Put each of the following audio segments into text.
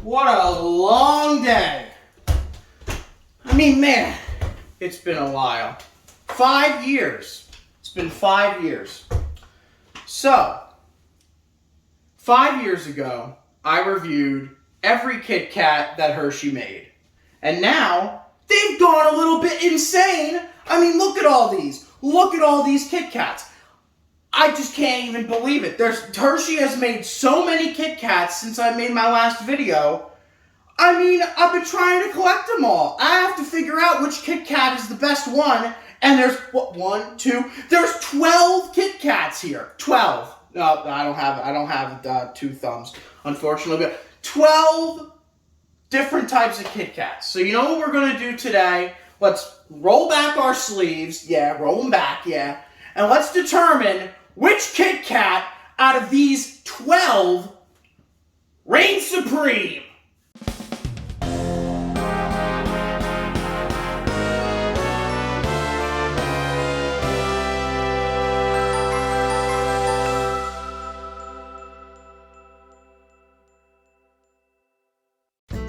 What a long day. I mean, man, it's been a while. 5 years. It's been 5 years. So, 5 years ago, I reviewed every KitKat that Hershey made. And now, they've gone a little bit insane. I mean, look at all these. Look at all these KitKats. I just can't even believe it. Hershey has made so many KitKats since I made my last video. I mean, I've been trying to collect them all. I have to figure out which KitKat is the best one. And there's, what, 1, 2, there's 12 KitKats here. 12. No, I don't have 2 thumbs, unfortunately. But 12 different types of KitKats. So you know what we're going to do today? Let's roll back our sleeves. Yeah, roll them back, yeah. And let's determine which KitKat out of these 12 reigns supreme.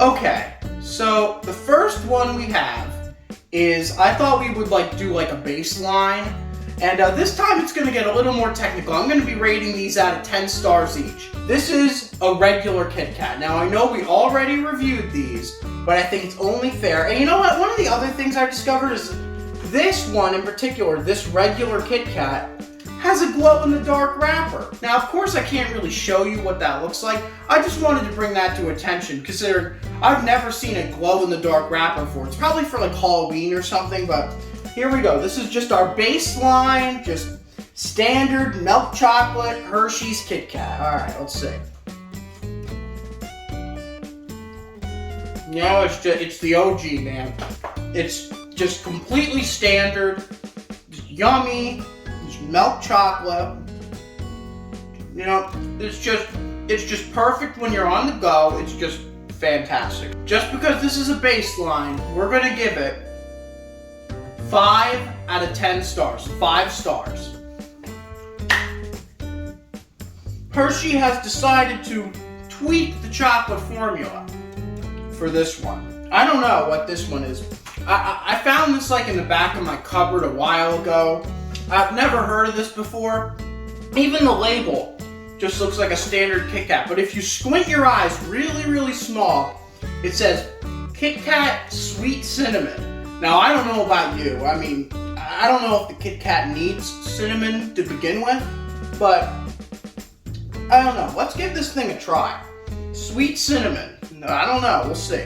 Okay, so the first one we have is, I thought we would do a baseline, and this time it's going to get a little more technical. I'm going to be rating these out of 10 stars each. This is a regular KitKat. Now I know we already reviewed these, but I think it's only fair. And you know what? One of the other things I discovered is this one in particular, this regular KitKat, has a glow-in-the-dark wrapper. Now, of course, I can't really show you what that looks like. I just wanted to bring that to attention, considering I've never seen a glow-in-the-dark wrapper before. It's probably for Halloween or something, but here we go. This is just our baseline, just standard milk chocolate Hershey's KitKat. All right, let's see. No, it's the OG, man. It's just completely standard, just yummy. Milk chocolate, you know, it's just perfect when you're on the go. It's just fantastic. Just because this is a baseline, we're gonna give it 5 out of 10 stars. 5 stars. Hershey has decided to tweak the chocolate formula for this one. I don't know what this one is. I found this in the back of my cupboard a while ago. I've never heard of this before. Even the label just looks like a standard KitKat. But if you squint your eyes really, really small, it says KitKat Sweet Cinnamon. Now, I don't know about you. I mean, I don't know if the KitKat needs cinnamon to begin with, but I don't know. Let's give this thing a try. Sweet cinnamon. I don't know. We'll see.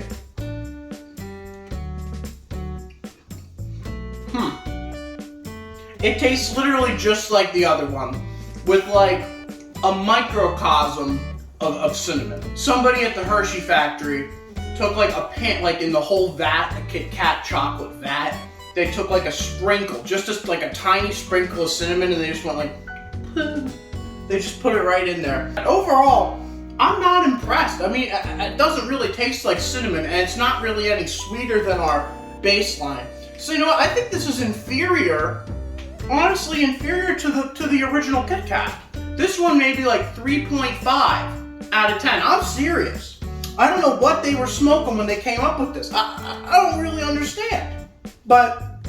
It tastes literally just like the other one, with a microcosm of cinnamon. Somebody at the Hershey factory took a pan, in the whole vat, a KitKat chocolate vat, they took a sprinkle, just a tiny sprinkle of cinnamon, and they just went they just put it right in there. Overall, I'm not impressed. I mean, it doesn't really taste like cinnamon, and it's not really any sweeter than our baseline. So you know what, I think this is inferior. Honestly, inferior to the original KitKat. This one may be 3.5 out of 10. I'm serious. I don't know what they were smoking when they came up with this. I don't really understand. But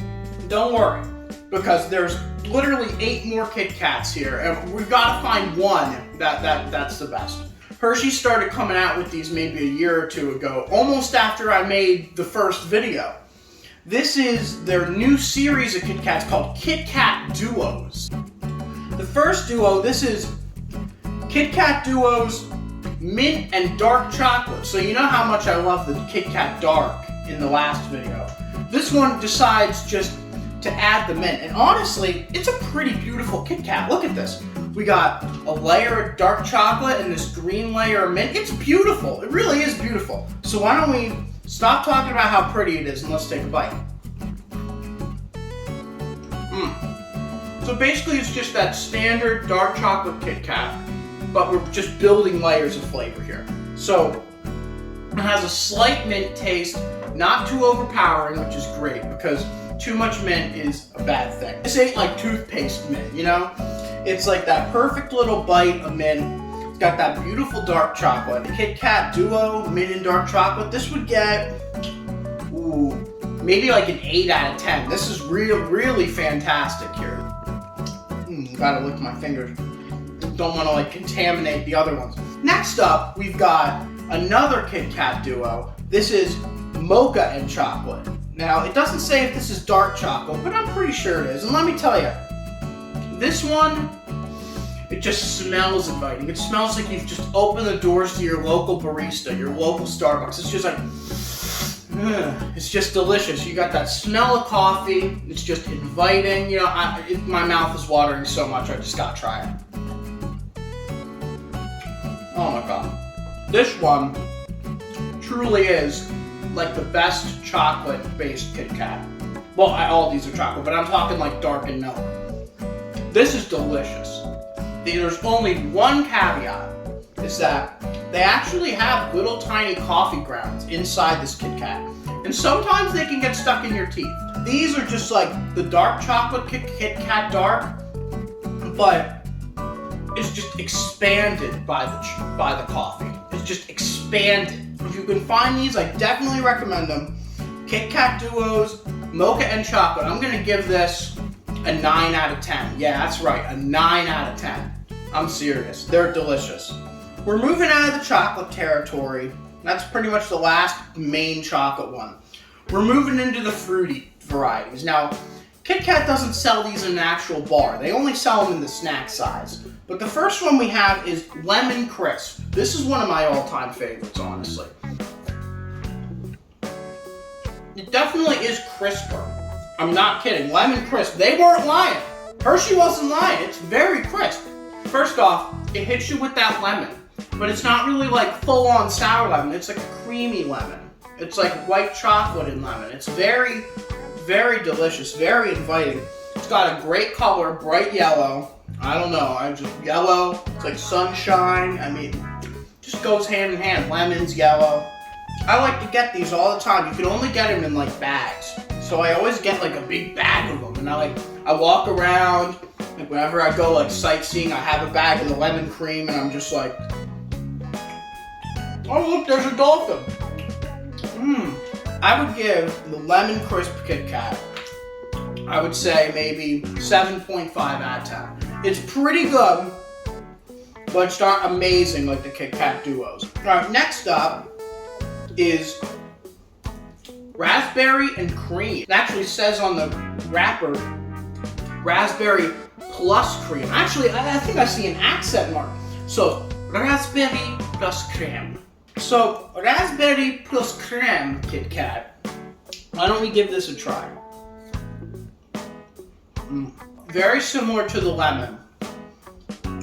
don't worry, because there's literally 8 more KitKats here, and we've got to find one that's the best. Hershey started coming out with these maybe a year or 2 ago, almost after I made the first video. This is their new series of KitKats called KitKat Duos. The first duo, this is KitKat Duos Mint and Dark Chocolate. So you know how much I love the KitKat Dark in the last video. This one decides just to add the mint. And honestly, it's a pretty beautiful KitKat. Look at this. We got a layer of dark chocolate and this green layer of mint. It's beautiful. It really is beautiful. So why don't we stop talking about how pretty it is and let's take a bite. So basically it's just that standard dark chocolate KitKat, but we're just building layers of flavor here. So it has a slight mint taste, not too overpowering, which is great because too much mint is a bad thing. This ain't like toothpaste mint, you know? It's like that perfect little bite of mint. got that beautiful dark chocolate. KitKat Duo Mint and Dark Chocolate. This would get, ooh, maybe like an 8 out of 10. This is really fantastic here. Gotta lick my fingers. Don't want to like contaminate the other ones. Next up, we've got another KitKat Duo. This is Mocha and chocolate. Now, it doesn't say if this is dark chocolate, but I'm pretty sure it is. And let me tell you, this one, it just smells inviting. It smells like you've just opened the doors to your local barista, your local Starbucks. It's just like, it's just delicious. You got that smell of coffee. It's just inviting. You know, my mouth is watering so much, I just gotta try it. Oh my god. This one truly is like the best chocolate-based KitKat. Well, all these are chocolate, but I'm talking like dark and milk. This is delicious. There's only one caveat, is that they actually have little tiny coffee grounds inside this KitKat. And sometimes they can get stuck in your teeth. These are just like the dark chocolate KitKat Dark, but it's just expanded by the coffee. It's just expanded. If you can find these, I definitely recommend them. KitKat Duos, Mocha and Chocolate. I'm gonna give this a 9 out of 10. Yeah, that's right, a 9 out of 10. I'm serious, they're delicious. We're moving out of the chocolate territory. That's pretty much the last main chocolate one. We're moving into the fruity varieties. Now, KitKat doesn't sell these in an actual bar. They only sell them in the snack size. But the first one we have is Lemon Crisp. This is one of my all-time favorites, honestly. It definitely is crisper. I'm not kidding. Lemon Crisp. They weren't lying. Hershey wasn't lying. It's very crisp. First off, it hits you with that lemon. But it's not really like full-on sour lemon. It's like a creamy lemon. It's like white chocolate and lemon. It's very, very delicious. Very inviting. It's got a great color, bright yellow. I don't know, yellow, it's like sunshine. I mean, just goes hand in hand. Lemons, yellow. I like to get these all the time. You can only get them in like bags. So I always get like a big bag of them. And I walk around, like whenever I go like sightseeing, I have a bag of the lemon cream and I'm just like, oh look, there's a dolphin. I would give the Lemon Crisp KitKat, I would say maybe 7.5 out of 10. It's pretty good, but it's not amazing like the KitKat Duos. Alright, next up is raspberry and cream. It actually says on the wrapper, raspberry plus cream. Actually, I think I see an accent mark. So, raspberry plus cream. So, raspberry plus creme KitKat. Why don't we give this a try? Very similar to the lemon.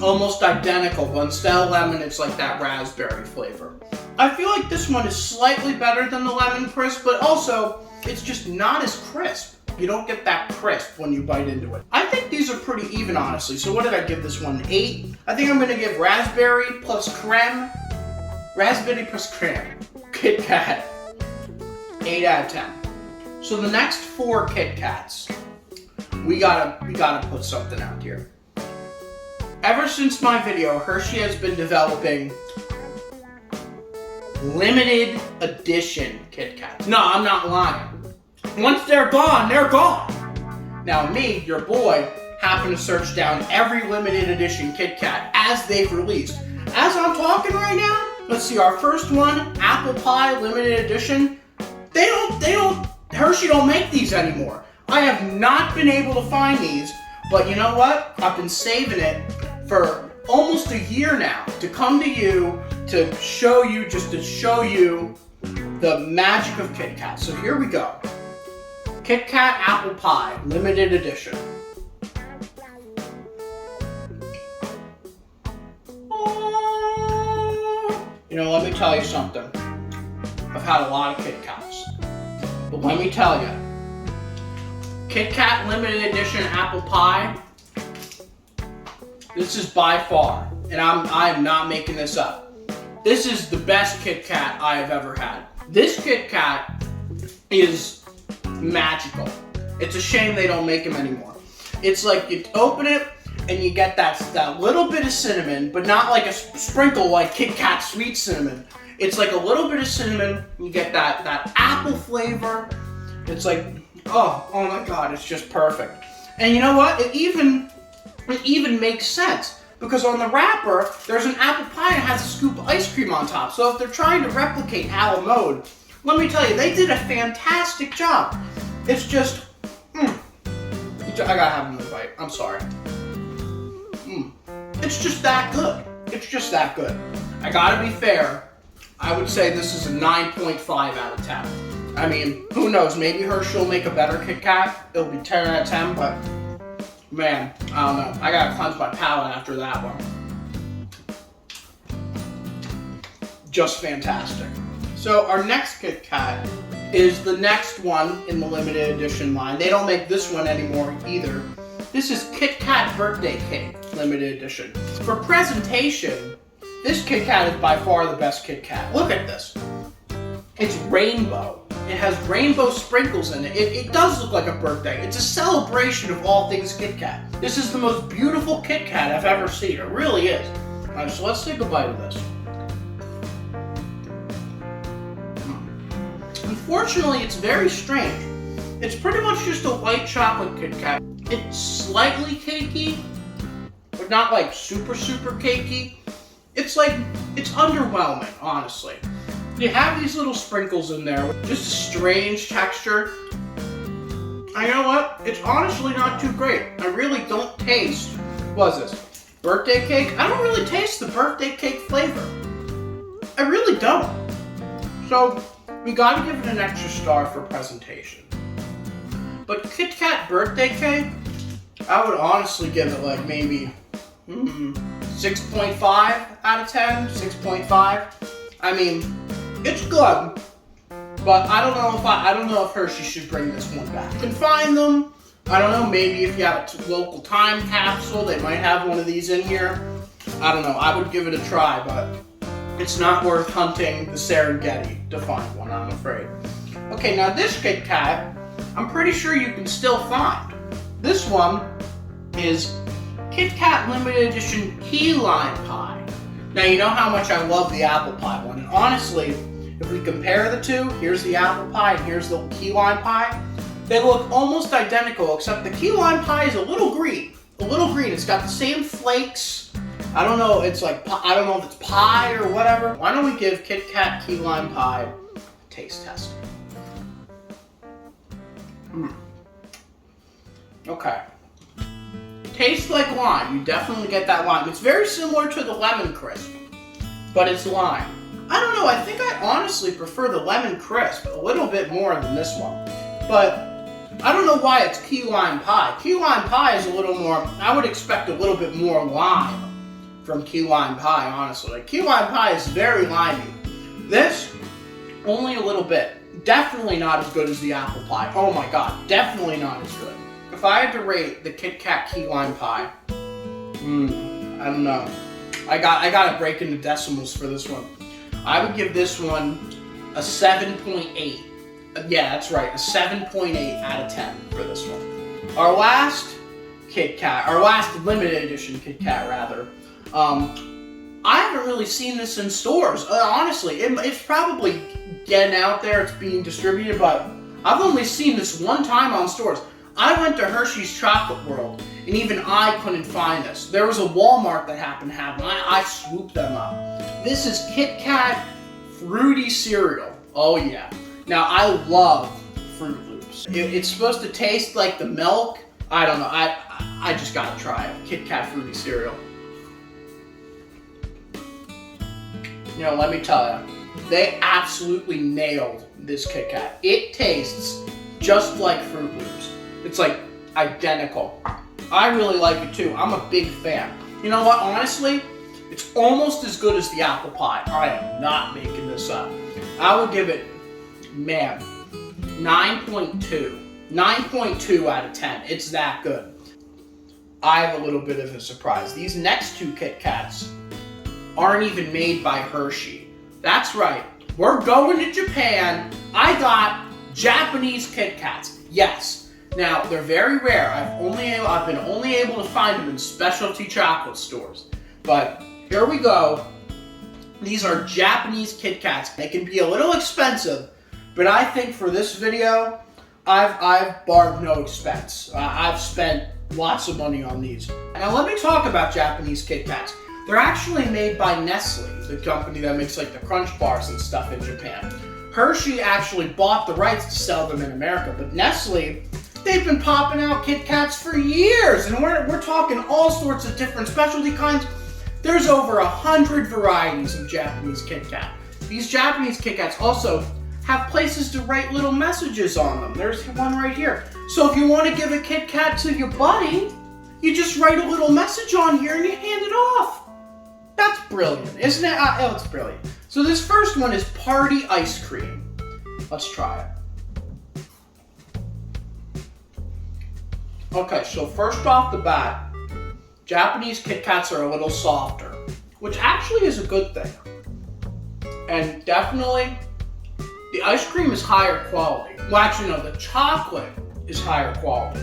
Almost identical, but instead of lemon, it's like that raspberry flavor. I feel like this one is slightly better than the Lemon Crisp, but also, it's just not as crisp. You don't get that crisp when you bite into it. I think these are pretty even, honestly. So what did I give this one? 8? I think I'm gonna give raspberry plus creme KitKat 8 out of 10. So the next 4 KitKats, we gotta put something out here. Ever since my video, Hershey has been developing limited edition KitKats. No, I'm not lying. Once they're gone, they're gone. Now me, your boy, happened to search down every limited edition KitKat as they've released. As I'm talking right now, let's see, our first one, Apple Pie limited edition. Hershey don't make these anymore. I have not been able to find these, but you know what? I've been saving it for almost a year now to come to you to show you the magic of KitKat. So here we go. KitKat Apple Pie limited edition. You know, let me tell you something. I've had a lot of KitKats, but let me tell you, KitKat limited edition apple pie, this is by far, and I am not making this up, this is the best KitKat I have ever had. This KitKat is magical. It's a shame they don't make them anymore. It's like, you open it, and you get that little bit of cinnamon, but not like a sprinkle like KitKat sweet cinnamon. It's like a little bit of cinnamon. You get that apple flavor. It's like, oh my God, it's just perfect. And you know what? It even makes sense, because on the wrapper, there's an apple pie that has a scoop of ice cream on top. So if they're trying to replicate a la mode, let me tell you, they did a fantastic job. It's just, I gotta have another bite. I'm sorry. It's just that good. It's just that good. I gotta be fair. I would say this is a 9.5 out of 10. I mean, who knows? Maybe Hershey will make a better KitKat. It'll be 10 out of 10, but man, I don't know. I gotta cleanse my palate after that one. Just fantastic. So our next KitKat is the next one in the limited edition line. They don't make this one anymore either. This is KitKat Birthday Cake limited edition. For presentation, this KitKat is by far the best KitKat. Look at this. It's rainbow. It has rainbow sprinkles in it. It does look like a birthday. It's a celebration of all things KitKat. This is the most beautiful KitKat I've ever seen. It really is. All right, so let's take a bite of this. Unfortunately, it's very strange. It's pretty much just a white chocolate KitKat. It's slightly cakey, but not like super cakey. It's underwhelming, honestly. You have these little sprinkles in there, just a strange texture. And you know what? It's honestly not too great. I really don't taste, what is this, birthday cake? I don't really taste the birthday cake flavor. I really don't. So, we gotta give it an extra star for presentation. But KitKat birthday cake, I would honestly give it like maybe 6.5 out of 10, 6.5. I mean, it's good, but I don't know if Hershey should bring this one back. You can find them. I don't know, maybe if you have a local time capsule, they might have one of these in here. I don't know, I would give it a try, but it's not worth hunting the Serengeti to find one, I'm afraid. Okay, now this KitKat, I'm pretty sure you can still find. This one is KitKat Limited Edition Key Lime Pie. Now, you know how much I love the apple pie one, and honestly, if we compare the two, here's the apple pie and here's the key lime pie, they look almost identical, except the key lime pie is a little green. It's got the same flakes. I don't know, I don't know if it's pie or whatever. Why don't we give KitKat Key Lime Pie a taste test? Okay. Tastes like lime. You definitely get that lime. It's very similar to the lemon crisp, but it's lime. I don't know, I think I honestly prefer the lemon crisp a little bit more than this one. But I don't know why it's key lime pie. Key lime pie is a little more, I would expect a little bit more lime from key lime pie, honestly. Like, key lime pie is very limey. This, only a little bit. Definitely not as good as the apple pie. Oh my God, definitely not as good. If I had to rate the KitKat Key Lime Pie, I don't know. I gotta break into decimals for this one. I would give this one a 7.8. Yeah, that's right, a 7.8 out of 10 for this one. Our last KitKat, our last limited edition KitKat rather, I haven't really seen this in stores. Honestly, it's probably getting out there, it's being distributed, but I've only seen this one time on stores. I went to Hershey's Chocolate World, and even I couldn't find this. There was a Walmart that happened to have them. I swooped them up. This is KitKat Fruity Cereal. Oh yeah. Now, I love Fruit Loops. It's supposed to taste like the milk. I don't know. I just gotta try it. KitKat Fruity Cereal. You know, let me tell you, they absolutely nailed this KitKat. It tastes just like Fruit Loops. It's like identical. I really like it too. I'm a big fan. You know what? Honestly, it's almost as good as the apple pie. I am not making this up. I would give it, man, 9.2. 9.2 out of 10. It's that good. I have a little bit of a surprise. These next two KitKats aren't even made by Hershey. That's right. We're going to Japan. I got Japanese KitKats. Yes. Now, they're very rare. I've been only able to find them in specialty chocolate stores. But here we go. These are Japanese KitKats. They can be a little expensive, but I think for this video, I've barred no expense. I've spent lots of money on these. Now let me talk about Japanese KitKats. They're actually made by Nestle, the company that makes like the Crunch bars and stuff in Japan. Hershey actually bought the rights to sell them in America, but Nestle, they've been popping out KitKats for years, and we're talking all sorts of different specialty kinds. There's over 100 varieties of Japanese KitKat. These Japanese KitKats also have places to write little messages on them. There's one right here. So if you want to give a KitKat to your buddy, you just write a little message on here and you hand it off. That's brilliant, isn't it? Oh, it's brilliant. So this first one is Party Ice Cream. Let's try it. Okay, so first off the bat, Japanese KitKats are a little softer, which actually is a good thing. And definitely, the ice cream is higher quality. Well, actually, no, the chocolate is higher quality.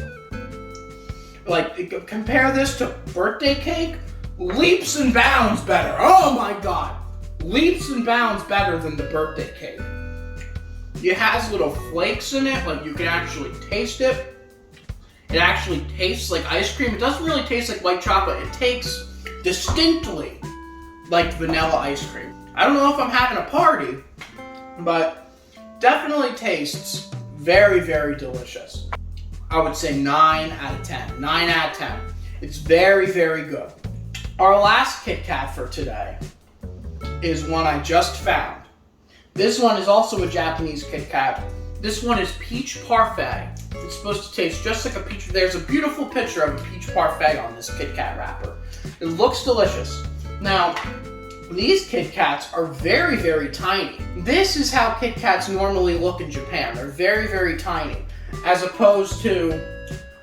Like, compare this to birthday cake, leaps and bounds better. Oh my God, leaps and bounds better than the birthday cake. It has little flakes in it, like you can actually taste it. It actually tastes like ice cream. It doesn't really taste like white chocolate. It tastes distinctly like vanilla ice cream. I don't know if I'm having a party, but definitely tastes very, very delicious. I would say 9 out of 10. 9 out of 10. It's very, very good. Our last KitKat for today is one I just found. This one is also a Japanese KitKat. This one is Peach Parfait. It's supposed to taste just like a peach. There's a beautiful picture of a peach parfait on this KitKat wrapper. It looks delicious. Now, these KitKats are very, very tiny. This is how KitKats normally look in Japan. They're very, very tiny. As opposed to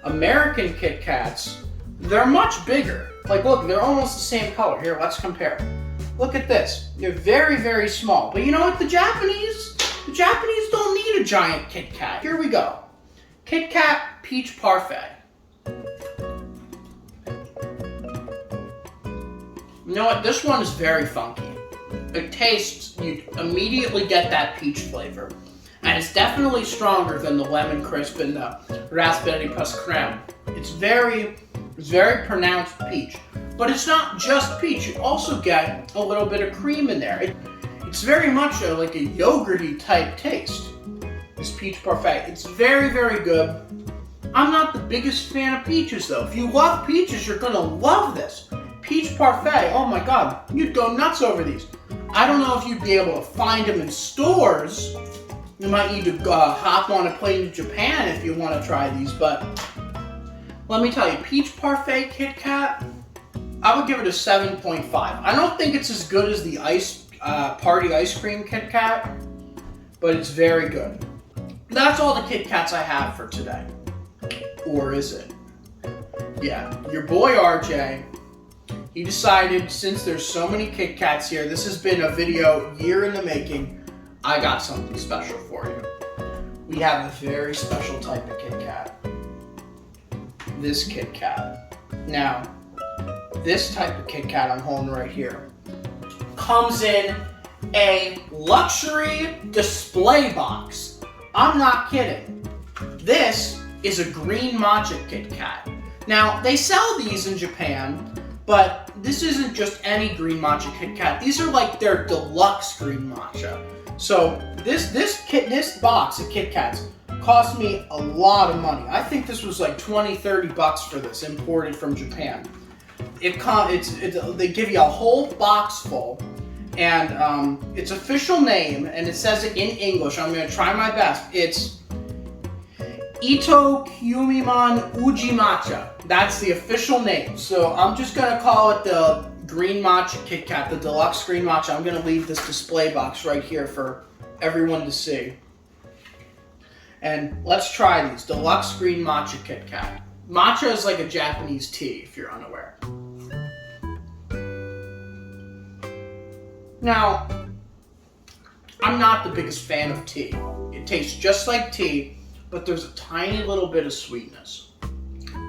American KitKats, they're much bigger. Like, look, they're almost the same color. Here, let's compare. Look at this. They're very, very small. But you know what? The Japanese don't need a giant KitKat. Here we go. KitKat Peach Parfait. You know what? This one is very funky. It tastes, you immediately get that peach flavor. And it's definitely stronger than the lemon crisp and the raspberry plus creme. It's very pronounced peach. But it's not just peach. You also get a little bit of cream in there. It's very much like a yogurty type taste. This peach parfait. It's very, very good. I'm not the biggest fan of peaches though. If you love peaches, you're gonna love this. Peach parfait, oh my God, you'd go nuts over these. I don't know if you'd be able to find them in stores. You might need to hop on a plane to Japan if you want to try these, but let me tell you, Peach Parfait KitKat, I would give it a 7.5. I don't think it's as good as the Party Ice Cream KitKat, but it's very good. That's all the KitKats I have for today. Or is it? Yeah, your boy RJ, he decided, since there's so many KitKats here, this has been a video year in the making, I got something special for you. We have a very special type of KitKat. This KitKat. Now, this type of KitKat I'm holding right here comes in a luxury display box. I'm not kidding. This is a green matcha KitKat. Now, they sell these in Japan, but this isn't just any green matcha KitKat. These are like their deluxe green matcha. So this box of KitKats cost me a lot of money. I think this was like 20-30 bucks for this, imported from Japan. They give you a whole box full, and its official name, and it says it in English. I'm going to try my best. It's Ito Kyumiman Uji Matcha. That's the official name. So I'm just going to call it the green matcha KitKat, the deluxe green matcha. I'm going to leave this display box right here for everyone to see. And let's try these. Deluxe green matcha KitKat. Matcha is like a Japanese tea, if you're unaware. Now, I'm not the biggest fan of tea. It tastes just like tea, but there's a tiny little bit of sweetness.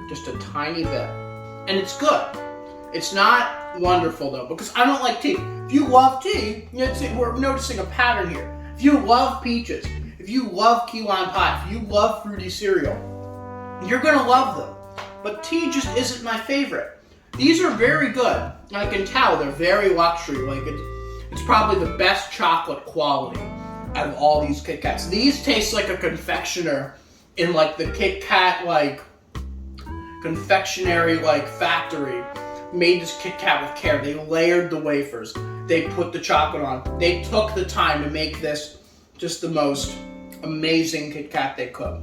Just a tiny bit. And it's good. It's not wonderful though, because I don't like tea. If you love tea, we're noticing a pattern here. If you love peaches, if you love key lime pie, if you love fruity cereal, you're gonna love them. But tea just isn't my favorite. These are very good. I can tell they're very luxury. Like it's probably the best chocolate quality out of all these Kit Kats. These taste like a confectioner in like the Kit Kat like confectionery like factory made this Kit Kat with care. They layered the wafers. They put the chocolate on. They took the time to make this just the most amazing Kit Kat they could.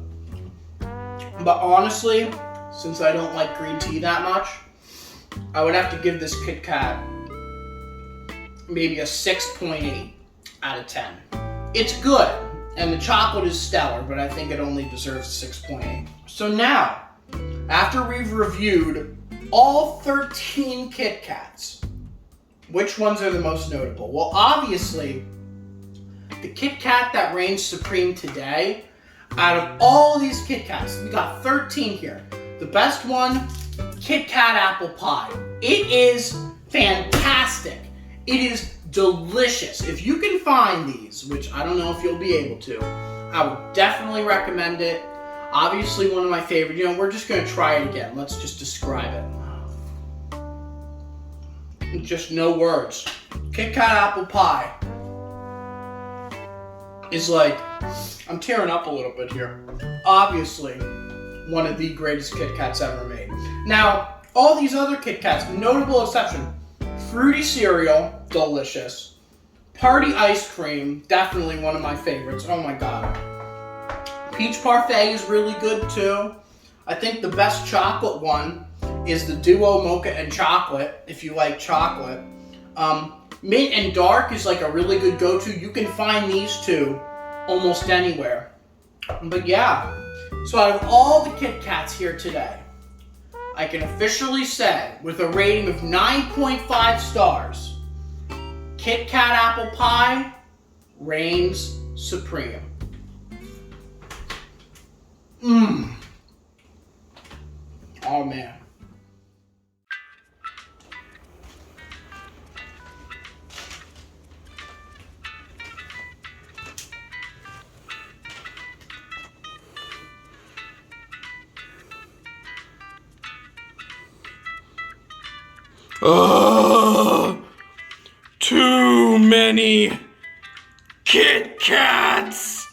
But honestly, since I don't like green tea that much, I would have to give this Kit Kat maybe a 6.8 out of 10. It's good, and the chocolate is stellar, but I think it only deserves 6.8. So now, after we've reviewed all 13 Kit Kats, which ones are the most notable? Well, obviously, the Kit Kat that reigns supreme today, out of all these Kit Kats, we got 13 here. The best one, KitKat Apple Pie. It is fantastic. It is delicious. If you can find these, which I don't know if you'll be able to, I would definitely recommend it. Obviously one of my favorite. We're just going to try it again. Let's just describe it. Just no words. KitKat Apple Pie is like, I'm tearing up a little bit here. Obviously, one of the greatest Kit Kats ever made. Now, all these other Kit Kats, notable exception, fruity cereal, delicious. Party ice cream, definitely one of my favorites. Oh my god. Peach Parfait is really good too. I think the best chocolate one is the duo Mocha and chocolate, if you like chocolate. Mint and dark is like a really good go-to. You can find these two almost anywhere. But yeah, so out of all the Kit Kats here today, I can officially say, with a rating of 9.5 stars, KitKat Apple Pie reigns supreme. Oh man. Too many Kit Kats.